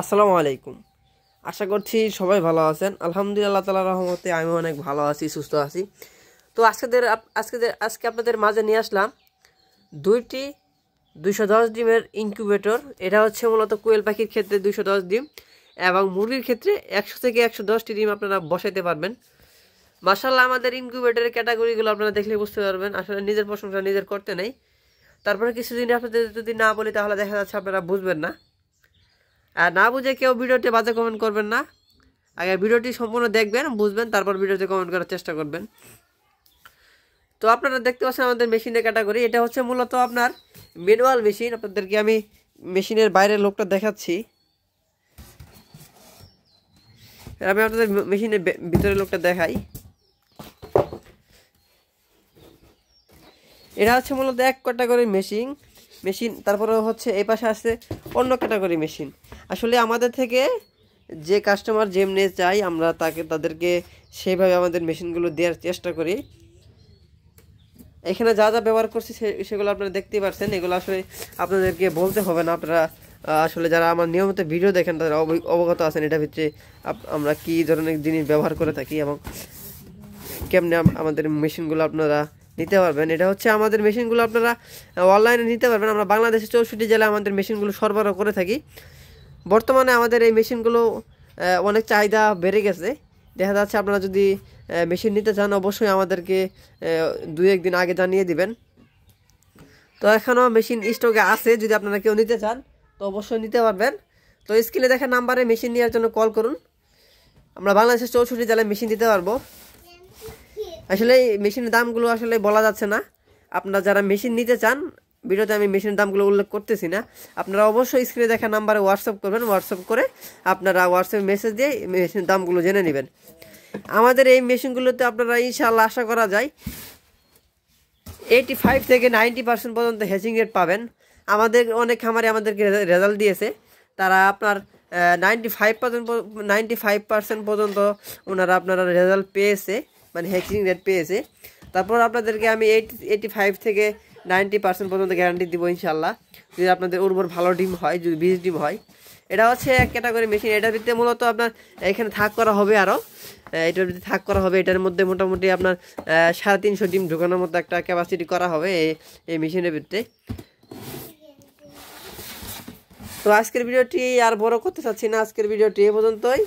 আসসালামু আলাইকুম। আশা করছি সবাই ভালো আছেন। আলহামদুলিল্লাহ তাআলার রহমতে আমি অনেক ভালো আছি, সুস্থ আছি। তো আজকে আপনাদের মাঝে নিয়ে আসলাম দুইটি 210 ডিমের ইনকিউবেটর। এটা হচ্ছে মূলত কোয়েল পাখির ক্ষেত্রে 210 ডিম এবং মুরগির ক্ষেত্রে 100 থেকে 110টি ডিম আপনারা বসাইতে পারবেন। মাশাআল্লাহ, আমাদের ইনকিউবেটরের ক্যাটাগরিগুলো আপনারা দেখলে বুঝতে পারবেন। আসলে নিজের প্রশংসা নিজের করতে নেই, তারপরে কিছুদিন আপনাদের যদি না বলি তাহলে দেখা যাচ্ছে আপনারা বুঝবেন না। আর না বুঝে কেউ ভিডিওতে বাজে কমেন্ট করবেন না। আগে ভিডিওটি সম্পূর্ণ দেখবেন, বুঝবেন, তারপর ভিডিওতে কমেন্ট করার চেষ্টা করবেন। তো আপনারা দেখতে পাচ্ছেন আমাদের মেশিনের ক্যাটাগরি। এটা হচ্ছে মূলত আপনার ম্যানুয়াল মেশিন। আপনাদেরকে আমি মেশিনের বাইরের লোকটা দেখাচ্ছি। আমি আপনাদের মেশিনের ভিতরের লোকটা দেখাই। এটা হচ্ছে মূলত এক ক্যাটাগরির মেশিন। তারপরে হচ্ছে এই পাশে আছে অন্য ক্যাটাগরি মেশিন। আসলে আমাদের থেকে যে কাস্টমার যেমনি চাই আমরা তাদেরকে সেইভাবে আমাদের মেশিনগুলো দেওয়ার চেষ্টা করি। এখানে যা যা ব্যবহার করছি সেগুলো আপনারা দেখতেই পাচ্ছেন। এগুলো আসলে আপনাদেরকে বলতে হবে না, আপনারা আসলে যারা আমার নিয়মিত ভিডিও দেখেন তারা অবগত আছেন এটার ভিতরে আমরা কী ধরনের জিনিস ব্যবহার করে থাকি এবং কেমনে আমাদের মেশিনগুলো আপনারা নিতে পারবেন। এটা হচ্ছে আমাদের মেশিনগুলো আপনারা অনলাইনে নিতে পারবেন। আমরা বাংলাদেশের 64 জেলায় আমাদের মেশিনগুলো সরবরাহ করে থাকি। বর্তমানে আমাদের এই মেশিনগুলো অনেক চাহিদা বেড়ে গেছে। দেখা যাচ্ছে আপনারা যদি মেশিন নিতে চান অবশ্যই আমাদেরকে 2-1 দিন আগে জানিয়ে দিবেন। তো এখনও মেশিন স্টকে আছে, যদি আপনারা কেউ নিতে চান তো অবশ্যই নিতে পারবেন। তো স্ক্রিনে দেখা নাম্বারে মেশিন নেওয়ার জন্য কল করুন। আমরা বাংলাদেশের 64 জেলায় মেশিন দিতে পারবো। আসলে মেশিনের দামগুলো আসলে বলা যাচ্ছে না। আপনারা যারা মেশিন নিতে চান, ভিডিওতে আমি মেশিনের দামগুলো উল্লেখ করতেছি না, আপনারা অবশ্যই স্ক্রিনে দেখা নাম্বারে হোয়াটসঅ্যাপ করবেন। হোয়াটসঅ্যাপ করে আপনারা হোয়াটসঅ্যাপে মেসেজ দিয়ে মেশিনের দামগুলো জেনে নেবেন। আমাদের এই মেশিনগুলোতে আপনারা ইনশাআল্লাহ আশা করা যায় 85 থেকে 90% পর্যন্ত হ্যাচিং রেট পাবেন। আমাদের অনেক খামারে আমাদেরকে রেজাল্ট দিয়েছে, তারা আপনার 95% পর্যন্ত ওনারা আপনারা রেজাল্ট পেয়েছে, মানে হ্যাচিং রেট পেয়েছে। তারপর আপনাদেরকে আমি 85 থেকে 90% পর্যন্ত গ্যারান্টি দিব ইনশাল্লাহ, যদি আপনাদের উর্বর ভালো ডিম হয়, যদি 20 ডিম হয়। এটা হচ্ছে এক ক্যাটাগরি মেশিন। এটার ভিতরে মূলত আপনার এখানে থাক করা হবে, আরও এটার ভিতরে থাক করা হবে। এটার মধ্যে মোটামুটি আপনার 350 ডিম ঢোকানোর মতো একটা ক্যাপাসিটি করা হবে এই মেশিনের ভিতরে। তো আজকের ভিডিওটি আর বড় করতে চাচ্ছি না, আজকের ভিডিওটি এ পর্যন্তই।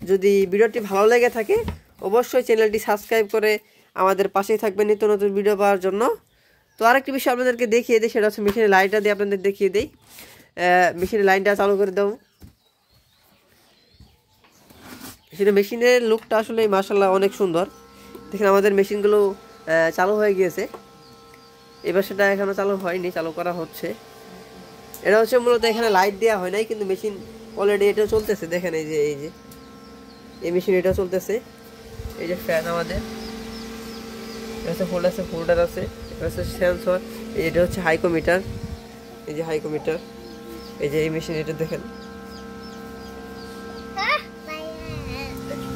যদি ভিডিওটি ভালো লেগে থাকে অবশ্যই চ্যানেলটি সাবস্ক্রাইব করে আমাদের পাশেই থাকবেন নিত্য নতুন ভিডিও পাওয়ার জন্য। তো আরেকটি বিষয় আপনাদেরকে দেখিয়ে দিই, সেটা হচ্ছে মেশিনের লাইটটা দিয়ে আপনাদের দেখিয়ে দিই। মেশিনের লাইনটা চালু করে দাও। সেটা মেশিনের লুকটা আসলে মাশাআল্লাহ অনেক সুন্দর। দেখেন আমাদের মেশিনগুলো চালু হয়ে গিয়েছে। এবার সেটা এখনও চালু হয়নি, চালু করা হচ্ছে। এটা হচ্ছে মূলত এখানে লাইট দেওয়া হয় নাই, কিন্তু মেশিন অলরেডি এটাও চলতেছে। দেখেন এই যে এই মেশিন এটাও চলতেছে। এই যে ফ্যান আমাদের, এটা হচ্ছে হোল্ডার আছে, এটা হচ্ছে সেন্সর, এটা হচ্ছে হাইকোমিটার। এই যে হাইকোমিটার, এই যে এই মেশিন এটা দেখেন।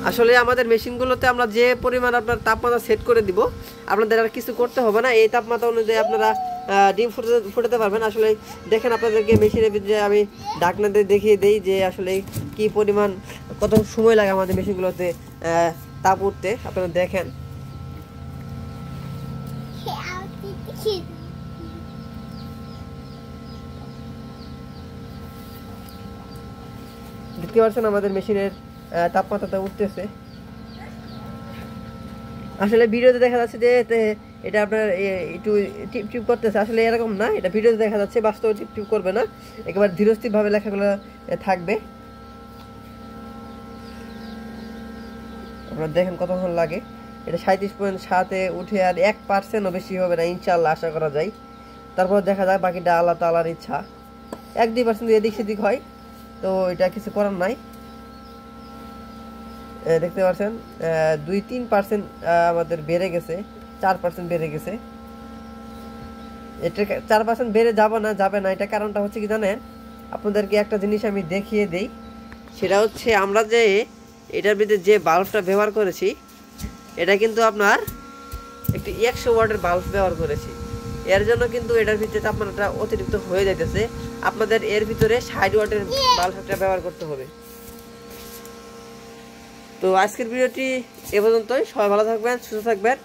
আসলে আমাদের মেশিনগুলোতে আমরা যে পরিমাণ আপনার তাপমাত্রা সেট করে দিব, আপনাদের আর কিছু করতে হবে না। এই তাপমাত্রা অনুযায়ী আপনারা ডিম ফুটাতে পারবেন। আসলে দেখেন আপনাদেরকে মেশিনের ভিতরে আমি ঢাকনাতে দেখিয়ে দিই যে আসলে কি পরিমাণ কত সময় লাগে আমাদের মেশিনগুলোতে তাপ উঠতে। আপনারা দেখেন, দেখতে পাচ্ছেন আমাদের মেশিনের তাপমাত্রাটা উঠতেছে। আসলে ভিডিওতে দেখা যাচ্ছে যে এটা আপনার একটু টিপ টিপ করতেছে, আসলে এরকম না। এটা ভিডিওতে দেখা যাচ্ছে, বাস্তবে টিপ টিপ করবে না, একেবারে ধীরস্থিরভাবে লেখাগুলো থাকবে। আপনারা দেখেন কতক্ষণ লাগে। এটা 37.7-এ উঠে আর 1%ও বেশি হবে না ইনশাআল্লাহ, আশা করা যায়। তারপর দেখা যায় বাকিটা আল্লাহ তাআলার ইচ্ছা। 1-2% এদিক সেদিক হয়, তো এটা কিছু করার নাই। দেখতে পাচ্ছেন 2-3% আমাদের বেড়ে গেছে, 4% বেড়ে গেছে। এটা 4% বেড়ে যাবে না। এটা কারণটা হচ্ছে কি জানেন, আপনাদেরকে একটা জিনিস আমি দেখিয়ে দেই। সেটা হচ্ছে আমরা যে এটার ভিতরে যে বাল্বটা ব্যবহার করেছি, এটা কিন্তু আপনার একটি 100 ওয়াটের বাল্ব ব্যবহার করেছি। এর জন্য কিন্তু এটার ভিতরে তাপমাত্রাটা অতিরিক্ত হয়ে যাইতেছে। আপনাদের এর ভিতরে 60 ওয়াটের বাল্ব একটা ব্যবহার করতে হবে। তো আজকের ভিডিওটি এ পর্যন্তই। সবাই ভালো থাকবেন, সুস্থ থাকবেন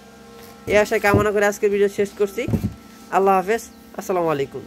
এই আশায় কামনা করে আজকের ভিডিও শেষ করছি। আল্লাহ হাফেজ, আসসালামু আলাইকুম।